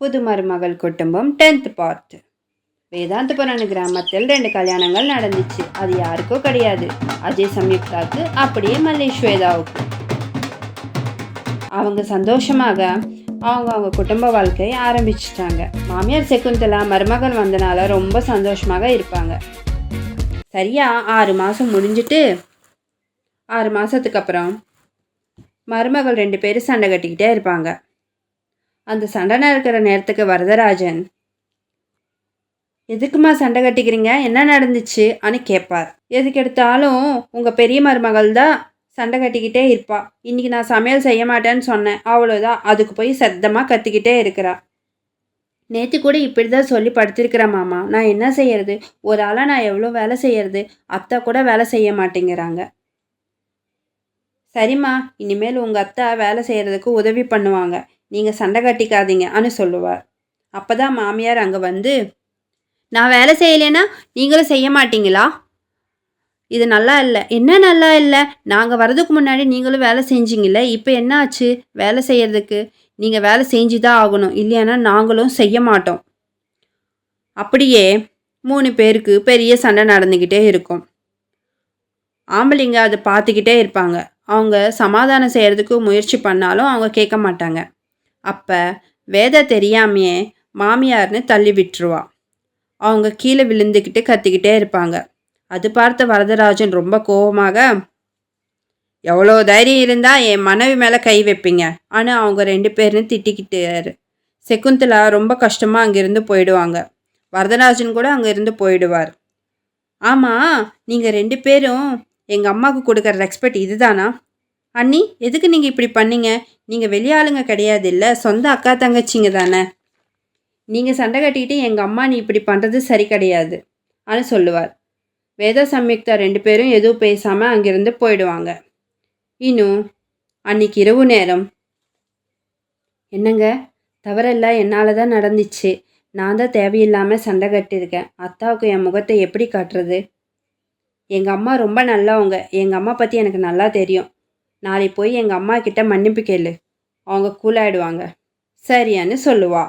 புது மருமகள் குடும்பம் 10th பார்ட். வேதாந்தபுரம் கிராமத்தில் 2 கல்யாணங்கள் நடந்துச்சு. அது யாருக்கோ கிடையாது, அஜய் சம்யுக்தாக்கு, அப்படியே மல்லேஷ் ஸ்வேதாவுக்கு. அவங்க சந்தோஷமாக அவங்க குடும்ப வாழ்க்கையை ஆரம்பிச்சிட்டாங்க. மாமியார் சகுந்தலா மருமகள் வந்தனால ரொம்ப சந்தோஷமாக இருப்பாங்க. சரியா 6 மாதம் முடிஞ்சிட்டு 6 மாதத்துக்கு அப்புறம் மருமகள் 2 பேரும் சண்டை கட்டிக்கிட்டே இருப்பாங்க. அந்த சண்டை நடக்கிற நேரத்துக்கு வரதராஜன், எதுக்குமா சண்டை கட்டிக்கிறீங்க, என்ன நடந்துச்சு அனு கேட்பார். எதுக்கு எடுத்தாலும் உங்கள் பெரிய மருமகள் தான் சண்டை கட்டிக்கிட்டே இருப்பா. இன்றைக்கி நான் சமையல் செய்ய மாட்டேன்னு சொன்னேன், அவ்வளோதான். அதுக்கு போய் சத்தமாக கத்திக்கிட்டே இருக்கிறா. நேற்று கூட இப்படி தான் சொல்லி படுத்திருக்கிறேன் மாமா, நான் என்ன செய்யறது? ஒரு ஆளாக நான் எவ்வளோ வேலை செய்யறது? அத்தை கூட வேலை செய்ய மாட்டேங்கிறாங்க. சரிம்மா, இனிமேல் உங்கள் அத்தை வேலை செய்கிறதுக்கு உதவி பண்ணுவாங்க, நீங்கள் சண்டை கட்டிக்காதீங்க அனு சொல்லுவார். அப்போ தான் மாமியார் அங்கே வந்து, நான் வேலை செய்யலைன்னா நீங்களும் செய்ய மாட்டீங்களா? இது நல்லா இல்லை. என்ன நல்லா இல்லை? நாங்கள் வர்றதுக்கு முன்னாடி நீங்களும் வேலை செஞ்சீங்கல்ல, இப்போ என்ன ஆச்சு வேலை செய்கிறதுக்கு? நீங்கள் வேலை செஞ்சு தான் ஆகணும், இல்லைன்னா நாங்களும் செய்ய மாட்டோம். அப்படியே 3 பேருக்கு பெரிய சண்டை நடந்துக்கிட்டே இருக்கும். ஆம்பளைங்க அதை பார்த்துக்கிட்டே இருப்பாங்க. அவங்க சமாதானம் செய்கிறதுக்கு முயற்சி பண்ணாலும் அவங்க கேட்க மாட்டாங்க. அப்போ வேத தெரியாமையே மாமியார்னு தள்ளி விட்டுருவா. அவங்க கீழே விழுந்துக்கிட்டு கத்திக்கிட்டே இருப்பாங்க. அது பார்த்த வரதராஜன் ரொம்ப கோபமாக, எவ்வளோ தைரியம் இருந்தால் என் மனைவி மேலே கை வைப்பீங்க ஆனால் அவங்க 2 பேரும் திட்டிக்கிட்டாரு. சகுந்தலா ரொம்ப கஷ்டமாக அங்கேருந்து போயிடுவாங்க. வரதராஜன் கூட அங்கேருந்து போயிடுவார். ஆமாம், நீங்கள் 2 பேரும் எங்கள் அம்மாவுக்கு கொடுக்குற ரெஸ்பெக்ட் இதுதானா? அண்ணி, எதுக்கு நீங்கள் இப்படி பண்ணீங்க? நீங்கள் வெளியாளுங்க கிடையாது, இல்லை சொந்த அக்கா தங்கச்சிங்க தானே. நீங்கள் சண்டை கட்டிக்கிட்டு எங்கள் அம்மா நீ இப்படி பண்ணுறது சரி கிடையாது அனு சொல்லுவார். வேத சம்யுக்தா 2 பேரும் எதுவும் பேசாமல் அங்கேருந்து போயிடுவாங்க. இன்னும் அன்னைக்கு இரவு நேரம், என்னங்க, தவறெல்லாம் என்னால் தான் நடந்துச்சு. நான் தான் தேவையில்லாமல் சண்டை கட்டியிருக்கேன். அத்தாவுக்கு என் முகத்தை எப்படி காட்டுறது? எங்கள் அம்மா ரொம்ப நல்லவங்க, எங்கள் அம்மா பற்றி எனக்கு நல்லா தெரியும். நாளை போய் எங்கள் அம்மா கிட்ட மன்னிப்பு கேளு, அவங்க கூலாயிடுவாங்க. சரியான்னு சொல்லுவா.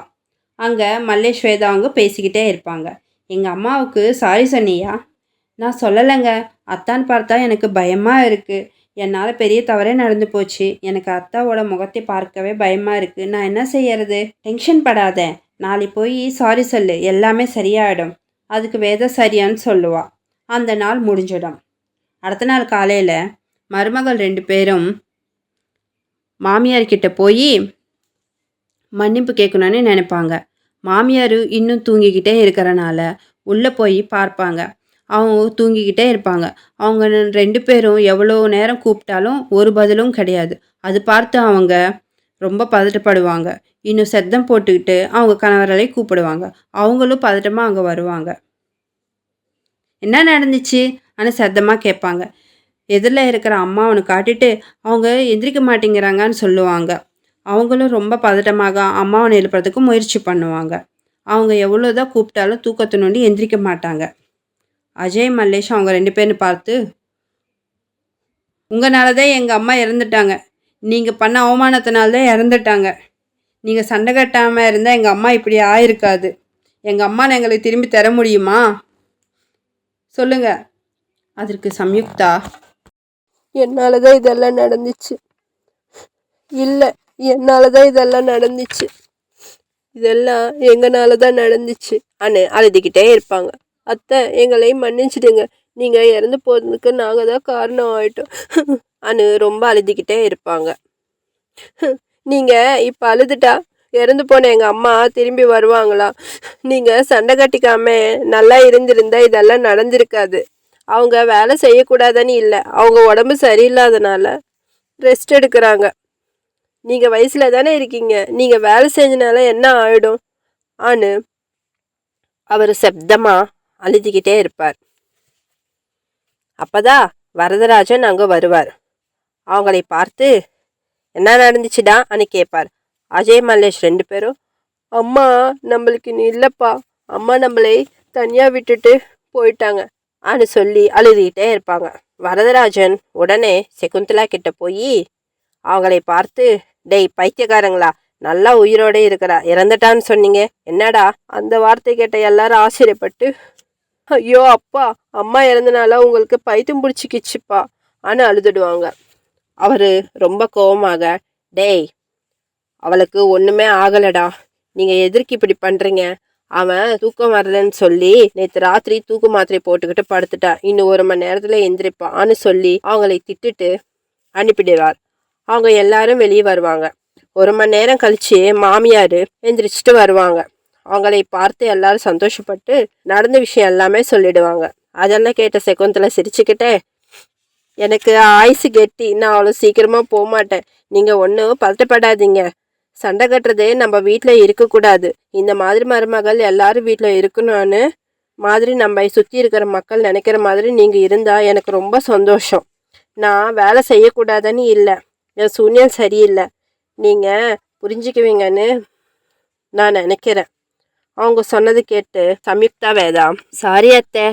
அங்கே மல்லேஷ் ஸ்வேதா அவங்க பேசிக்கிட்டே இருப்பாங்க. எங்கள் அம்மாவுக்கு சாரி சொன்னியா? நான் சொல்லலைங்க, அத்தான்னு பார்த்தா எனக்கு பயமாக இருக்குது. என்னால் பெரிய தவறே நடந்து போச்சு. எனக்கு அத்தாவோட முகத்தை பார்க்கவே பயமாக இருக்குது. நான் என்ன செய்யறது? டென்ஷன் படாத, நாளை போய் சாரி சொல்லு, எல்லாமே சரியாயிடும். அதுக்கு வேத சரியான்னு சொல்லுவா. அந்த நாள் முடிஞ்சிடும். அடுத்த நாள் காலையில் மருமகள் 2 பேரும் மாமியார்கிட்ட போய் மன்னிப்பு கேட்கணுன்னு நினைப்பாங்க. மாமியார் இன்னும் தூங்கிக்கிட்டே இருக்கிறனால உள்ளே போய் பார்ப்பாங்க. அவங்க தூங்கிக்கிட்டே இருப்பாங்க. அவங்க 2 பேரும் எவ்வளோ நேரம் கூப்பிட்டாலும் ஒரு பதிலும் கிடையாது. அது பார்த்து அவங்க ரொம்ப பதட்டப்படுவாங்க. இன்னும் சத்தம் போட்டுக்கிட்டு அவங்க கணவர்களை கூப்பிடுவாங்க. அவங்களும் பதட்டமாக அங்கே வருவாங்க. என்ன நடந்துச்சு ஆனால் சத்தமாக கேட்பாங்க. எதிரில் இருக்கிற அம்மாவனை காட்டிட்டு அவங்க எந்திரிக்க மாட்டேங்கிறாங்கன்னு சொல்லுவாங்க. அவங்களும் ரொம்ப பதட்டமாக அம்மாவனை எழுப்புறதுக்கு முயற்சி பண்ணுவாங்க. அவங்க எவ்வளோதான் கூப்பிட்டாலும் தூக்கத்தை நோண்டி எந்திரிக்க மாட்டாங்க. அஜய் மல்லேஷ் அவங்க 2 பேரும் பார்த்து, உங்களால தான் எங்கள் அம்மா இறந்துட்டாங்க. நீங்கள் பண்ண அவமானத்தினால்தான் இறந்துட்டாங்க. நீங்கள் சண்டை கட்டாமல் இருந்தால் எங்கள் அம்மா இப்படி ஆயிருக்காது. எங்கள் அம்மா எங்களுக்கு திரும்பி தர முடியுமா சொல்லுங்க. அதற்கு சம்யுக்தா, என்னால் தான் இதெல்லாம் நடந்துச்சு. இல்லை, என்னால் தான் இதெல்லாம் நடந்துச்சு. இதெல்லாம் எங்களால தான் நடந்துச்சு அனு அழுதுகிட்டே இருப்பாங்க. அத்தை, எங்களை மன்னிச்சிடுங்க. நீங்கள் இறந்து போகிறதுக்கு நாங்கள் தான் காரணம் ஆயிட்டோம் அனு ரொம்ப அழுதுகிட்டே இருப்பாங்க. நீங்கள் இப்போ அழுதுட்டா இறந்து போன எங்கள் அம்மா திரும்பி வருவாங்களா? நீங்கள் சண்டை கட்டிக்காம நல்லா இருந்திருந்தா இதெல்லாம் நடந்திருக்காது. அவங்க வேலை செய்யக்கூடாதுன்னு இல்லை, அவங்க உடம்பு சரியில்லாதனால ரெஸ்ட் எடுக்கிறாங்க. நீங்கள் வயசில் தானே இருக்கீங்க, நீங்கள் வேலை செஞ்சனால என்ன ஆகிடும் ஆன்னு அவர் சப்தமாக அழுதுகிட்டே இருப்பார். அப்போதான் வரதராஜன் அங்கே வருவார். அவங்களை பார்த்து, என்ன நடந்துச்சுடா அன்னு கேட்பார். அஜய் மல்லேஷ் 2 பேரும், அம்மா நம்மளுக்கு நீ இல்லைப்பா, அம்மா நம்மளை தனியாக விட்டுட்டு போயிட்டாங்க அன்னு சொல்லி அழுதுகிட்டே இருப்பாங்க. வரதராஜன் உடனே சகுந்தலா கிட்ட போய் அவங்களை பார்த்து, டேய் பைத்தியக்காரங்களா, நல்லா உயிரோட இருக்கிறா. இறந்துட்டான்னு சொன்னீங்க, என்னடா? அந்த வார்த்தை கேட்ட எல்லாரும் ஆச்சரியப்பட்டு, ஐயோ அப்பா, அம்மா இறந்தனால உங்களுக்கு பைத்தியம் பிடிச்சிக்கிச்சுப்பா ஆன்னு அழுதுடுவாங்க. அவரு ரொம்ப கோவமாக, டேய், அவளுக்கு ஒண்ணுமே ஆகலடா, நீங்க எதற்கு இப்படி பண்றீங்க? அவன் தூக்கம் வரலன்னு சொல்லி நேற்று ராத்திரி தூக்கு மாத்திரை போட்டுக்கிட்டு படுத்துட்டா, இன்னும் 1 மணி நேரத்துல எந்திரிப்பான்னு சொல்லி அவங்களை திட்டிட்டு அனுப்பிடுவார். அவங்க எல்லாரும் வெளியே வருவாங்க. 1 மணி நேரம் கழிச்சு மாமியார் எந்திரிச்சிட்டு வருவாங்க. அவங்களை பார்த்து எல்லாரும் சந்தோஷப்பட்டு நடந்த விஷயம் எல்லாமே சொல்லிடுவாங்க. அதெல்லாம் கேட்ட சகுந்தலா சிரிச்சுக்கிட்டே, எனக்கு ஆயுசு கெட்டி, நான் அவ்வளோ சீக்கிரமா போக மாட்டேன். நீங்க ஒன்றும் பதட்டப்படாதீங்க. சண்டை கட்டுறதே நம்ம வீட்டில் இருக்கக்கூடாது. இந்த மாதிரி மருமகள் எல்லாரும் வீட்டில் இருக்கணும்னு மாதிரி நம்ம சுற்றி இருக்கிற மக்கள் நினைக்கிற மாதிரி நீங்கள் இருந்தால் எனக்கு ரொம்ப சந்தோஷம். நான் வேலை செய்யக்கூடாதுன்னு இல்லை, என் சூழ்நிலை சரியில்லை, நீங்கள் புரிஞ்சுக்குவீங்கன்னு நான் நினைக்கிறேன். அவங்க சொன்னது கேட்டு சம்யுக்தா வேதா, சாரி அத்தை,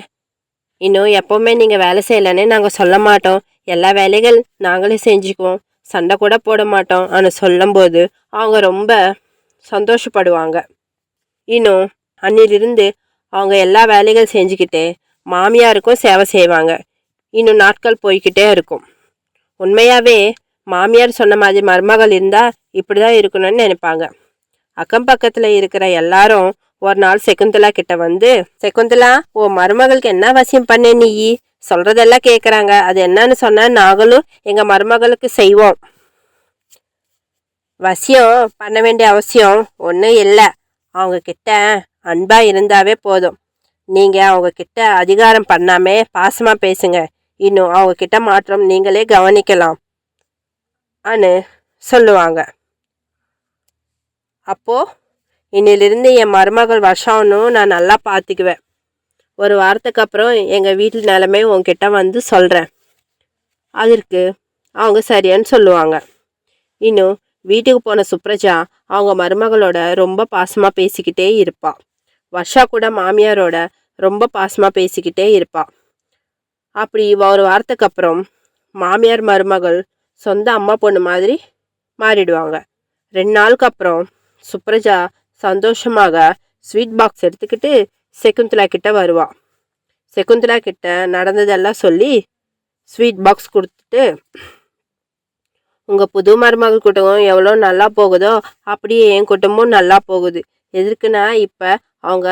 இன்னும் எப்போவுமே நீங்கள் வேலை செய்யலைன்னு நாங்கள் சொல்ல மாட்டோம். எல்லா வேலைகள் நாங்களே செஞ்சுக்குவோம், சண்டை கூட போட மாட்டோம் ஆனால் சொல்லும்போது அவங்க ரொம்ப சந்தோஷப்படுவாங்க. இன்னும் அன்னிலிருந்து அவங்க எல்லா வேலைகள் செஞ்சுக்கிட்டே மாமியாருக்கும் சேவை செய்வாங்க. இன்னும் நாட்கள் போய்கிட்டே இருக்கும். உண்மையாகவே மாமியார் சொன்ன மாதிரி மருமகள் இருந்தால் இப்படி தான் இருக்கணும்னு நினைப்பாங்க. அக்கம் பக்கத்தில் இருக்கிற எல்லாரும் ஒரு நாள் சகுந்தலா கிட்ட வந்து, சகுந்தலா, ஓ மருமகளுக்கு என்ன வசியம் பண்ண, நீ சொல்றதெல்லாம் கேட்குறாங்க, அது என்னன்னு சொன்னா நாங்களும் எங்கள் மருமகளுக்கு செய்வோம். வசியம் பண்ண வேண்டிய அவசியம் ஒன்றும் இல்லை, அவங்க கிட்ட அன்பாக இருந்தாவே போதும். நீங்கள் அவங்க கிட்ட அதிகாரம் பண்ணாமே பாசமாக பேசுங்க, இன்னும் அவங்க கிட்ட மாற்றம் நீங்களே கவனிக்கலாம் அன்னு சொல்லுவாங்க. அப்போது இன்னிலிருந்து என் மருமகள் வருஷம்னு நான் நல்லா பார்த்துக்குவேன். ஒரு வாரத்துக்கு அப்புறம் எங்கள் வீட்டில் நிலைமை உங்ககிட்ட வந்து சொல்கிறேன். அதற்கு அவங்க சரியான்னு சொல்லுவாங்க. இன்னும் வீட்டுக்கு போன சுப்ரஜா அவங்க மருமகளோட ரொம்ப பாசமாக பேசிக்கிட்டே இருப்பாள். வர்ஷா கூட மாமியாரோட ரொம்ப பாசமாக பேசிக்கிட்டே இருப்பாள். அப்படி ஒரு வாரத்துக்கு அப்புறம் மாமியார் மருமகள் சொந்த அம்மா பொண்ணு மாதிரி மாறிடுவாங்க. 2 நாளுக்கு அப்புறம் சுப்ரஜா சந்தோஷமாக ஸ்வீட் பாக்ஸ் எடுத்துக்கிட்டு சகுந்தலா கிட்ட வருவாள். சகுந்தலா கிட்ட நடந்ததெல்லாம் சொல்லி ஸ்வீட் பாக்ஸ் கொடுத்துட்டு, உங்கள் புது மருமகள் குடும்பம் எவ்வளோ நல்லா போகுதோ அப்படியே என் குடும்பமும் நல்லா போகுது. எதுக்குன்னா இப்போ அவங்க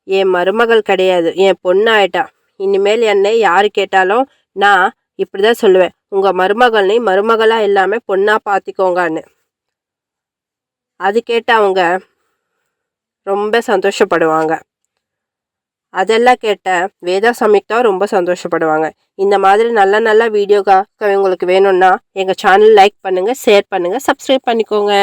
என் மருமகள் கிடையாது, என் பொண்ணு ஆயிட்டா. இனிமேல் என்னை யார் கேட்டாலும் நான் இப்படி தான் சொல்லுவேன், உங்கள் மருமகள்னு மருமகளாக இல்லாமல் பொண்ணாக பார்த்துக்கோங்கன்னு. அது கேட்டு அவங்க ரொம்ப சந்தோஷப்படுவாங்க. அதெல்லாம் கேட்ட வேதா சம்யுக்தா ரொம்ப சந்தோஷப்படுவாங்க. இந்த மாதிரி நல்ல நல்ல வீடியோக்காக உங்களுக்கு வேணும்னா எங்கள் சேனல் லைக் பண்ணுங்கள், ஷேர் பண்ணுங்கள், சப்ஸ்கிரைப் பண்ணிக்கோங்க.